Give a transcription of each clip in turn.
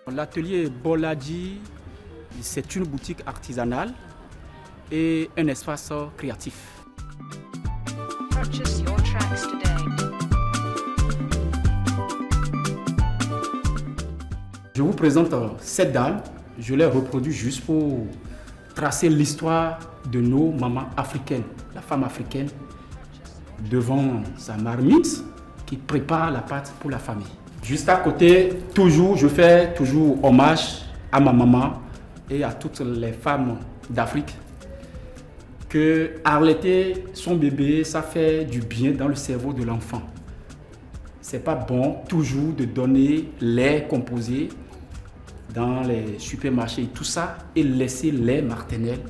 L'atelier Boladji, c'est une boutique artisanale et un espace créatif. Purchase your tracks today. Je vous présente cette dalle. Je l'ai reproduit juste pour tracer l'histoire de nos mamans africaines, la femme africaine devant sa marmite qui prépare la pâte pour la famille. Juste à côté, je fais toujours hommage à ma maman et à toutes les femmes d'Afrique. Que allaiter son bébé, ça fait du bien dans le cerveau de l'enfant. C'est pas bon toujours de donner lait composé dans les supermarchés et tout ça et laisser lait maternel.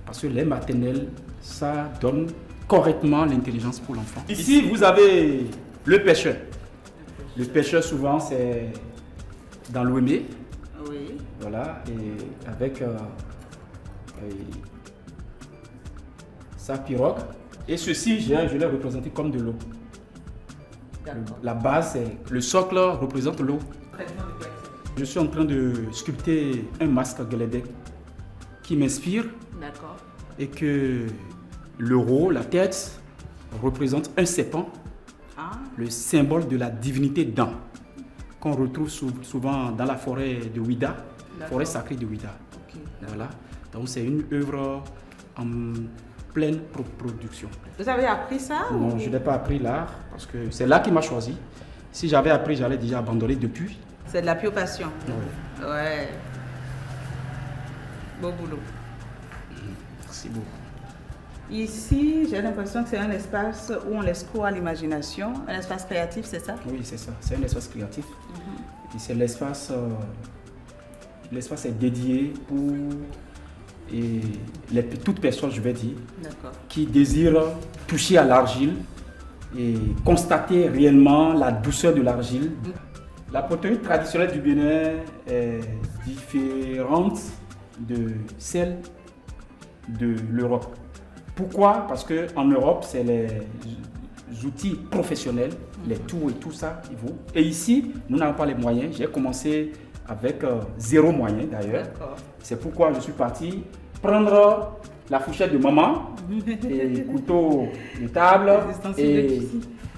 Parce que lait maternel, ça donne correctement l'intelligence pour l'enfant. Ici, vous avez le pêcheur. Le pêcheur, souvent, c'est dans l'Ouémé. Oui. Voilà, et avec sa pirogue. Et ceci, je l'ai représenté comme de l'eau. La base, le socle représente l'eau. Je suis en train de sculpter un masque Guélédé qui m'inspire. D'accord. Et que l'euro, la tête, représente un serpent, le symbole de la divinité Dan, qu'on retrouve souvent dans la forêt de Ouida, forêt sacrée de Ouida. Okay. Voilà. Donc c'est une œuvre en pleine production. Vous avez appris ça? Non, je n'ai pas appris l'art parce que c'est là qui m'a choisi. Si j'avais appris, j'allais déjà abandonner depuis. C'est de la pure passion. Ouais. Ouais. Beau boulot. Merci beaucoup. Ici, j'ai l'impression que c'est un espace où on laisse cours à l'imagination, un espace créatif, c'est ça? Oui, c'est ça. C'est un espace créatif. Et c'est l'espace. L'espace est dédié pour toute personne, je vais dire, qui désire toucher à l'argile et constater réellement la douceur de l'argile. La poterie traditionnelle du Bénin est différente de celle de l'Europe. Pourquoi? Parce qu'en Europe, c'est les outils professionnels, les tours et tout ça, il faut. Et ici, nous n'avons pas les moyens. J'ai commencé avec zéro moyen d'ailleurs. C'est pourquoi je suis parti prendre la fourchette de maman, et couteau de table et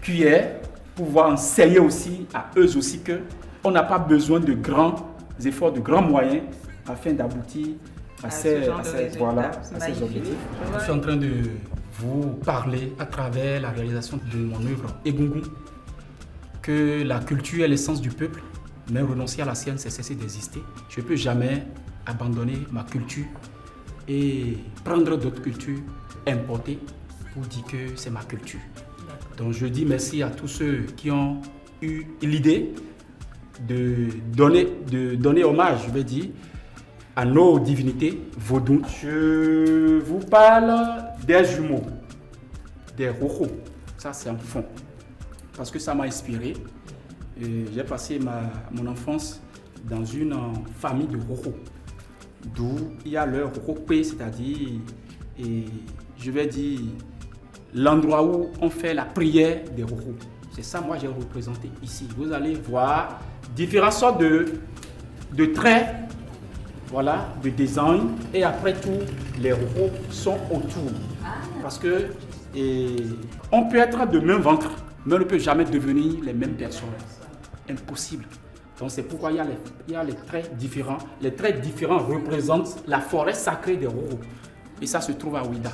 cuillère pour pouvoir enseigner aussi à eux aussi qu'on n'a pas besoin de grands efforts, de grands moyens afin d'aboutir à ces objectifs. Je suis en train de vous parler à travers la réalisation de mon œuvre Egungun que la culture est l'essence du peuple, mais renoncer à la sienne, c'est cesser d'exister. Je ne peux jamais abandonner ma culture et prendre d'autres cultures importées pour dire que c'est ma culture. Donc je dis merci à tous ceux qui ont eu l'idée de donner hommage, je vais dire, à nos divinités vaudou. Je vous parle des jumeaux, des rochos. Ça, c'est un fond. Parce que ça m'a inspiré. J'ai passé mon enfance dans une famille de rochos. D'où il y a le rochopé, c'est-à-dire, je vais dire, l'endroit où on fait la prière des rochos. C'est ça, moi, j'ai représenté ici. Vous allez voir différentes sortes de traits. Voilà, de design, et après tout, les rochos sont autour. Parce que on peut être de même ventre, mais on ne peut jamais devenir les mêmes personnes. Impossible. Donc c'est pourquoi il y a les traits différents. Les traits différents représentent la forêt sacrée des rochos. Et ça se trouve à Ouida.